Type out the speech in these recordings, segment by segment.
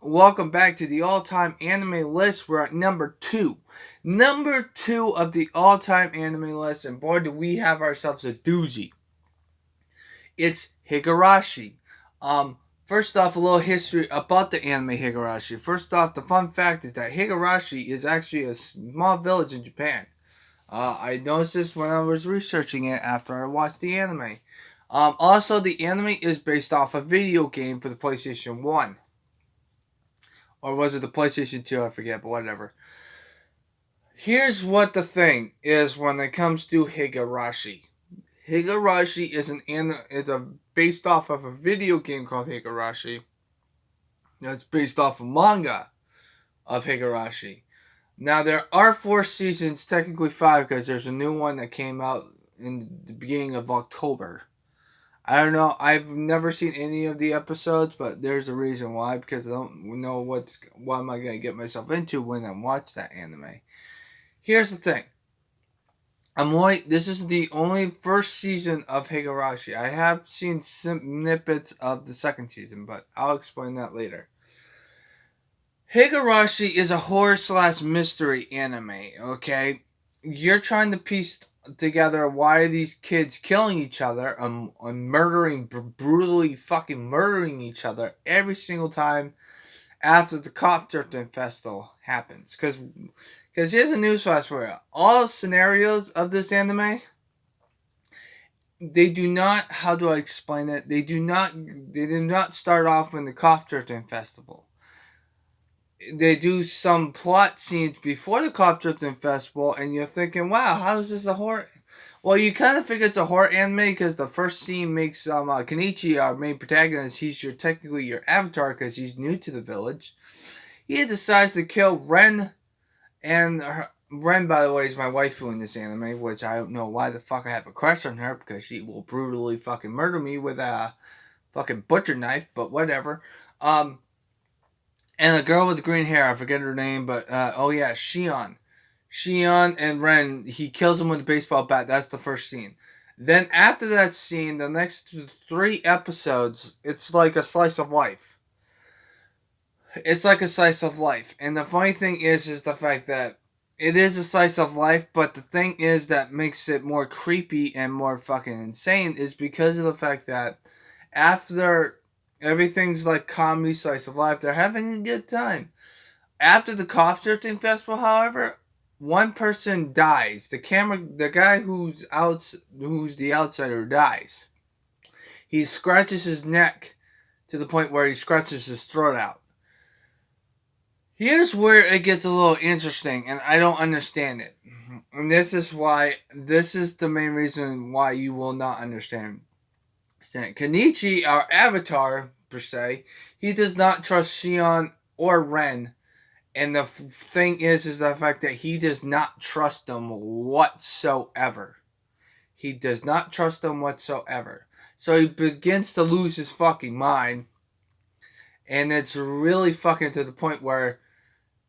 Welcome back to the all-time anime list. We're at number two. Number two of the all-time anime list, and boy, do we have ourselves a doozy. It's Higurashi. Um, First off, a little history about the anime Higurashi. First off, the fun fact is that Higurashi is actually a small village in Japan. I noticed this when I was researching it after I watched the anime. Also, the anime is based off a video game for the PlayStation 1. Or was it the PlayStation 2? I forget, but whatever. Here's what the thing is when it comes to Higurashi. Higurashi is a based off of a video game called Higurashi. That's based off a manga of Higurashi. Now there are 4 seasons, technically 5, because there's a new one that came out in the beginning of October. I don't know. I've never seen any of the episodes, but there's a reason why, because I don't know what am I gonna get myself into when I watch that anime. Here's the thing. This is the only first season of Higurashi. I have seen snippets of the second season, but I'll explain that later. Higurashi is a horror slash mystery anime, okay? You're trying to piece together why are these kids killing each other and brutally fucking murdering each other every single time after the Copterton Festival happens. Because here's a newsflash for you. All scenarios of this anime, they do not, how do I explain it? They do not start off in the Copterton Festival. They do some plot scenes before the Copterton Festival, and you're thinking, wow, how is this a horror? Well, you kind of figure it's a horror anime because the first scene makes Kenichi, our main protagonist, he's technically your avatar because he's new to the village. He decides to kill Ren, and Ren, by the way, is my waifu in this anime, which I don't know why the fuck I have a crush on her because she will brutally fucking murder me with a fucking butcher knife, but whatever. And the girl with the green hair, I forget her name, but oh yeah, Shion. Shion and Ren, he kills him with a baseball bat. That's the first scene. Then after that scene, the next 3 episodes, it's like a slice of life. It's like a slice of life. And the funny thing is the fact that it is a slice of life, but the thing is that makes it more creepy and more fucking insane is because of the fact that after everything's like comedy slice of life, they're having a good time. After the Copterton Festival, however, one person dies. The guy who's the outsider dies. He scratches his neck to the point where he scratches his throat out. Here's where it gets a little interesting, and I don't understand it. And this is the main reason why you will not understand. Kenichi, our avatar, per se, he does not trust Shion or Ren. And the thing is the fact that he does not trust them whatsoever. He does not trust them whatsoever. So he begins to lose his fucking mind. And it's really fucking to the point where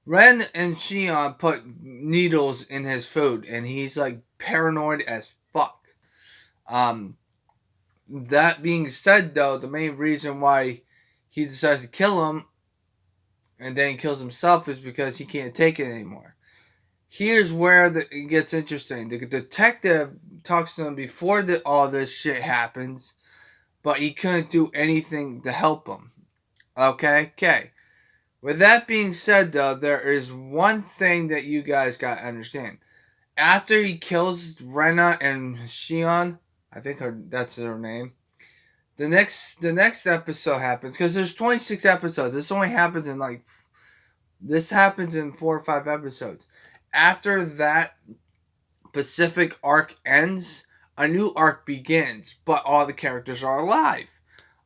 Ren and Shion put needles in his food, and he's like paranoid as fuck. That being said, though, the main reason why he decides to kill him and then he kills himself is because he can't take it anymore. Here's where it gets interesting. The detective talks to him before all this shit happens, but he couldn't do anything to help him. Okay. With that being said, though, there is one thing that you guys gotta understand. After he kills Rena and Shion, I think that's her name. The next episode happens because there's 26 episodes. This happens in 4 or 5 episodes. After that Pacific arc ends, a new arc begins, but all the characters are alive.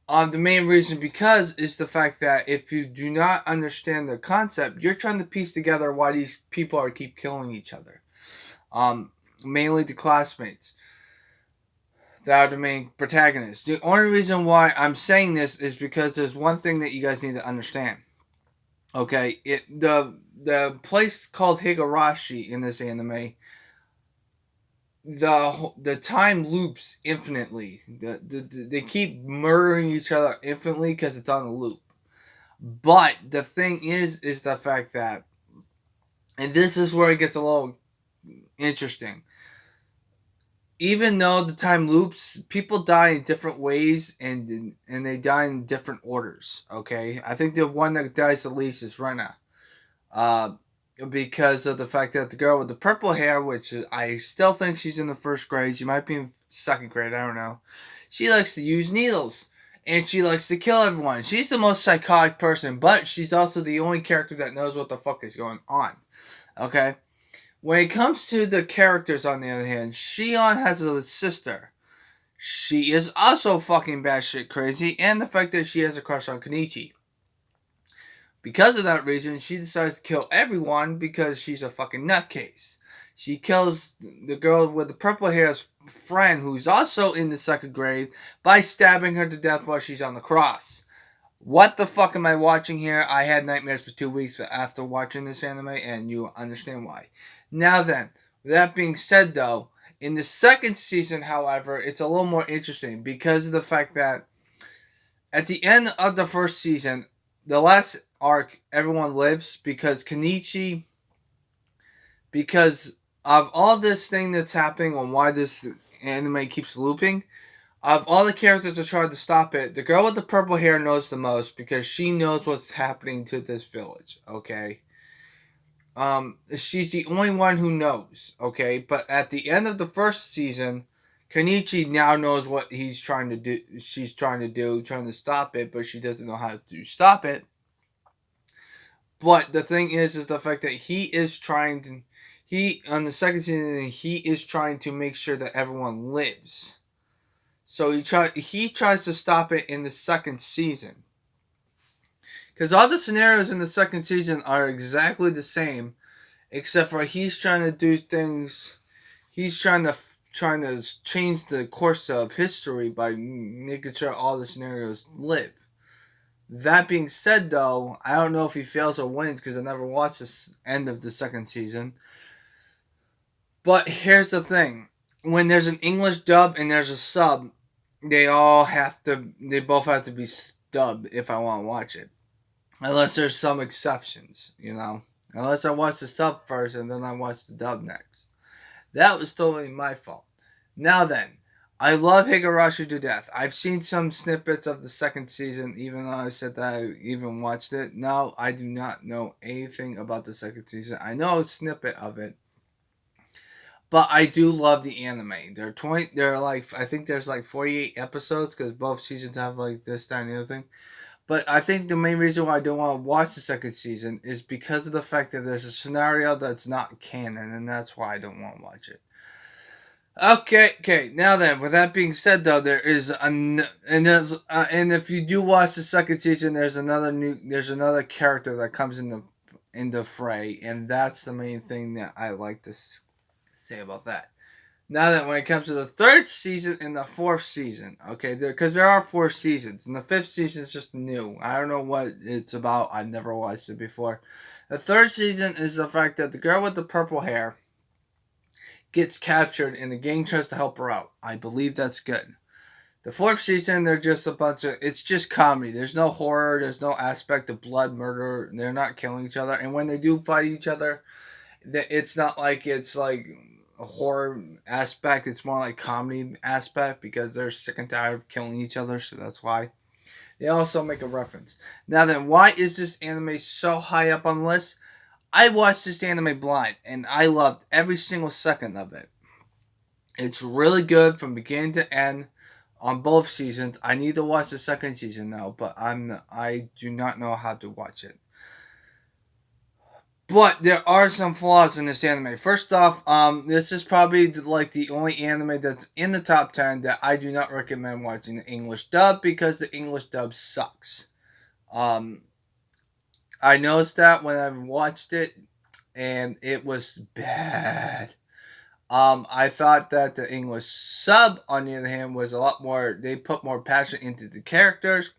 The main reason because is the fact that if you do not understand the concept, you're trying to piece together why these people keep killing each other. Mainly the classmates that are the main protagonists. The only reason why I'm saying this is because there's one thing that you guys need to understand. Okay, the place called Higurashi in this anime, the time loops infinitely. They keep murdering each other infinitely because it's on a loop. But the thing is the fact that, and this is where it gets a little interesting. Even though the time loops, people die in different ways, and they die in different orders. Okay, I think the one that dies the least is Rena, uh, because of the fact that the girl with the purple hair, which I still think she's in the first grade, she might be in second grade, I don't know. She likes to use needles, and she likes to kill everyone. She's the most psychotic person, but she's also the only character that knows what the fuck is going on. Okay. When it comes to the characters, on the other hand, Shion has a sister. She is also fucking batshit crazy, and the fact that she has a crush on Kenichi. Because of that reason, she decides to kill everyone because she's a fucking nutcase. She kills the girl with the purple hair's friend, who's also in the second grade, by stabbing her to death while she's on the cross. What the fuck am I watching here? I had nightmares for 2 weeks after watching this anime, and you understand why. Now then, with that being said though, in the second season, however, it's a little more interesting because of the fact that at the end of the first season, the last arc, everyone lives because of all this thing that's happening and why this anime keeps looping. Of all the characters that tried to stop it, the girl with the purple hair knows the most because she knows what's happening to this village. Okay, she's the only one who knows. Okay, but at the end of the first season, Kenichi now knows what he's trying to do. She's trying to stop it, but she doesn't know how to stop it. But the thing is the fact that he is trying to. He on the second season, he is trying to make sure that everyone lives. So he tries to stop it in the second season. Because all the scenarios in the second season are exactly the same, except for he's trying to do things. He's trying to change the course of history by making sure all the scenarios live. That being said, though, I don't know if he fails or wins because I never watched this end of the second season. But here's the thing: when there's an English dub and there's a sub, they both have to be dubbed if I want to watch it. Unless there's some exceptions, Unless I watch the sub first and then I watch the dub next. That was totally my fault. Now then, I love Higurashi to death. I've seen some snippets of the second season, even though I said that I even watched it. No, I do not know anything about the second season. I know a snippet of it. But I do love the anime. They're like, I think there's like 48 episodes because both seasons have like this, that, and the other thing. But I think the main reason why I don't want to watch the second season is because of the fact that there's a scenario that's not canon, and that's why I don't want to watch it. Okay. Now then, with that being said, though, and if you do watch the second season, there's another character that comes in the fray, and that's the main thing that I like to say about that. Now that when it comes to the third season and the fourth season, okay, because there are 4 seasons, and the fifth season is just new. I don't know what it's about. I've never watched it before. The third season is the fact that the girl with the purple hair gets captured, and the gang tries to help her out. I believe that's good. The fourth season, they're just it's just comedy. There's no horror. There's no aspect of blood, murder. They're not killing each other, and when they do fight each other, it's not like it's like a horror aspect. It's more like comedy aspect because they're sick and tired of killing each other, so that's why. They also make a reference. Now then, why is this anime so high up on the list? I watched this anime blind, and I loved every single second of it. It's really good from beginning to end on both seasons. I need to watch the second season now, but I do not know how to watch it. But there are some flaws in this anime. First off, this is probably like the only anime that's in the top 10 that I do not recommend watching the English dub because the English dub sucks. I noticed that when I watched it, and it was bad. I thought that the English sub, on the other hand, was a lot more. They put more passion into the characters.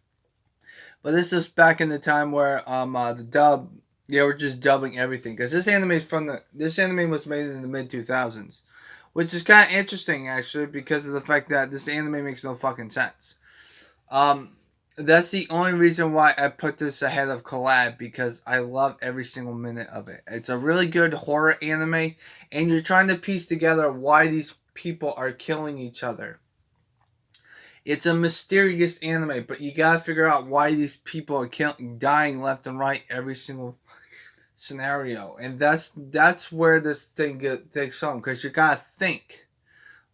But this is back in the time where the dub, they were just dubbing everything because this anime was made in the mid 2000s, which is kind of interesting actually because of the fact that this anime makes no fucking sense. That's the only reason why I put this ahead of Collab, because I love every single minute of it. It's a really good horror anime, and you're trying to piece together why these people are killing each other. It's a mysterious anime, but you gotta figure out why these people are dying left and right every single scenario, and that's where this thing takes home, because you gotta think.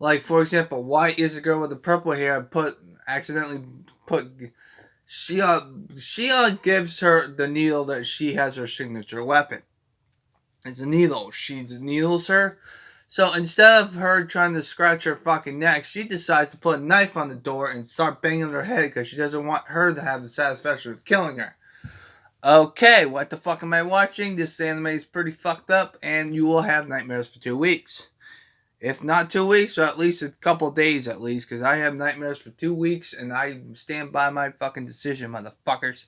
Like, for example, why is a girl with the purple hair accidentally put Shia gives her the needle that she has her signature weapon. It's a needle. She needles her. So instead of her trying to scratch her fucking neck, she decides to put a knife on the door and start banging her head because she doesn't want her to have the satisfaction of killing her. Okay, what the fuck am I watching? This anime is pretty fucked up, and you will have nightmares for 2 weeks. If not 2 weeks, or at least a couple days at least, because I have nightmares for 2 weeks, and I stand by my fucking decision, motherfuckers.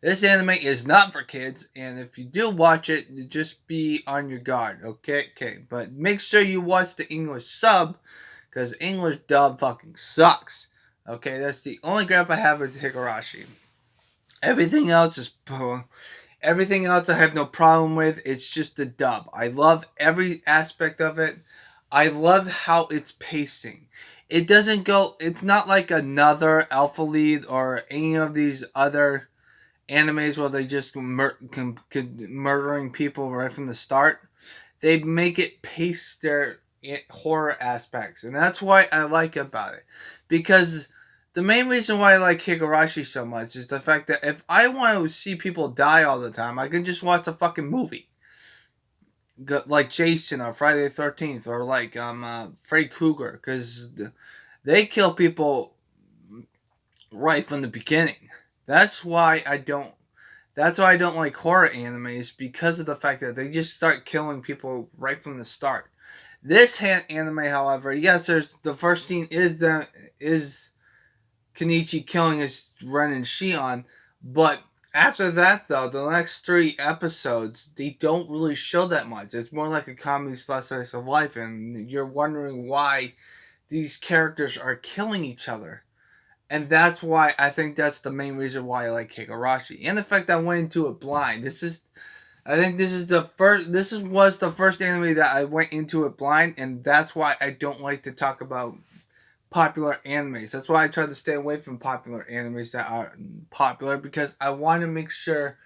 This anime is not for kids, and if you do watch it, just be on your guard, okay? Okay, but make sure you watch the English sub, because English dub fucking sucks. Okay, that's the only gripe I have with Higurashi. Everything else is everything else I have no problem with. It's just the dub. I love every aspect of it. I love how it's pacing. It doesn't go. It's not like another Alpha Lead or any of these other animes where they just murdering people right from the start. They make it pace their horror aspects, and that's why I like about it. Because the main reason why I like Higurashi so much is the fact that if I want to see people die all the time, I can just watch a fucking movie. Like Jason or Friday the 13th or like Freddy Krueger, because they kill people right from the beginning. That's why I don't. That's why I don't like horror animes, because of the fact that they just start killing people right from the start. This anime, however, yes, there's the first scene is Kenichi killing his Ren and Shion, but after that, though, the next 3 episodes, they don't really show that much. It's more like a comedy slice of life, and you're wondering why these characters are killing each other. And that's why I think that's the main reason why I like Higurashi. And the fact that I went into it blind. I think this is the first, was the first anime that I went into it blind, and that's why I don't like to talk about popular animes. That's why I try to stay away from popular animes that are popular, because I want to make sure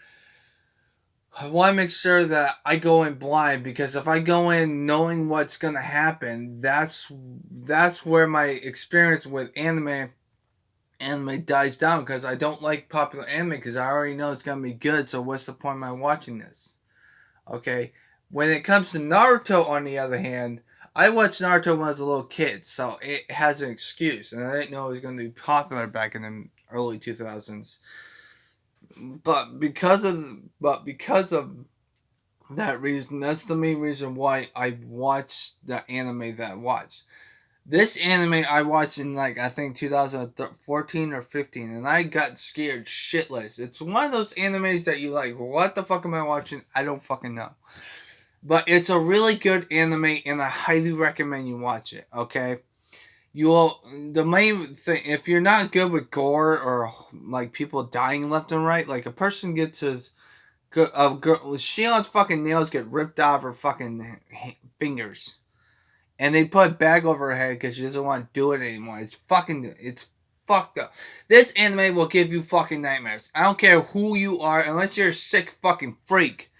that I go in blind, because if I go in knowing what's going to happen, that's where my experience with anime dies down, because I don't like popular anime because I already know it's going to be good, so what's the point of my watching this? Okay? When it comes to Naruto, on the other hand, I watched Naruto when I was a little kid, so it has an excuse, and I didn't know it was going to be popular back in the early 2000s. But because of that reason, that's the main reason why I watched the anime that I watched. This anime I watched in, like, I think 2014 or 15, and I got scared shitless. It's one of those animes that you like, what the fuck am I watching? I don't fucking know. But it's a really good anime, and I highly recommend you watch it, okay? The main thing, if you're not good with gore or like people dying left and right, like a person gets his Shion's fucking nails get ripped out of her fucking fingers, and they put a bag over her head because she doesn't want to do it anymore. It's fucked up. This anime will give you fucking nightmares. I don't care who you are, unless you're a sick fucking freak,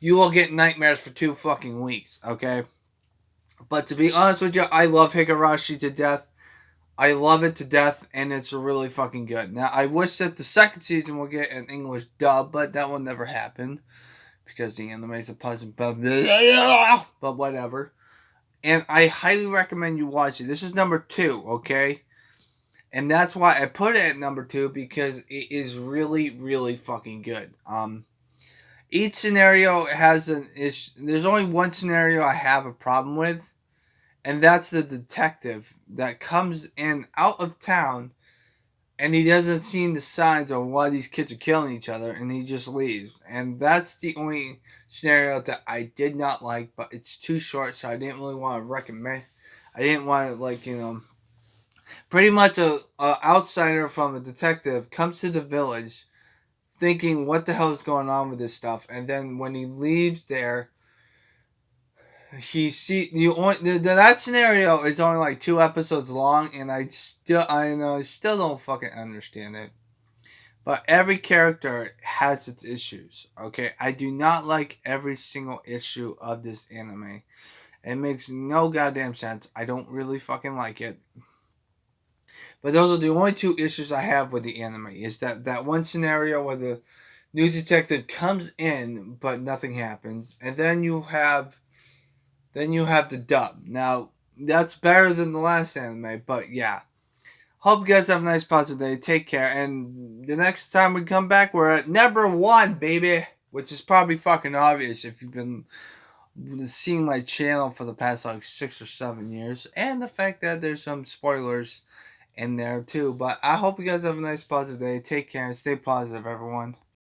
you will get nightmares for 2 fucking weeks, okay? But to be honest with you, I love Higurashi to death. I love it to death, and it's really fucking good. Now, I wish that the second season will get an English dub, but that will never happen because the anime's a puzzle. But whatever. And I highly recommend you watch it. This is number 2, okay? And that's why I put it at number 2, because it is really, really fucking good. Each scenario has an issue. There's only one scenario I have a problem with, and that's the detective that comes in out of town, and he doesn't see the signs of why these kids are killing each other, and he just leaves. And that's the only scenario that I did not like, but it's too short, so I didn't really want to recommend. I didn't want to, like, Pretty much a outsider from a detective comes to the village thinking what the hell is going on with this stuff, and then when he leaves there, he see you that scenario is only like 2 episodes long, and I still don't fucking understand it. But every character has its issues. Okay, I do not like every single issue of this anime. It makes no goddamn sense. I don't really fucking like it. But those are the only two issues I have with the anime. Is that one scenario where the new detective comes in but nothing happens, and then you have the dub. Now that's better than the last anime, but yeah. Hope you guys have a nice positive day. Take care, and the next time we come back, we're at number 1, baby, which is probably fucking obvious if you've been seeing my channel for the past like 6 or 7 years, and the fact that there's some spoilers in there too. But I hope you guys have a nice positive day. Take care and stay positive, everyone.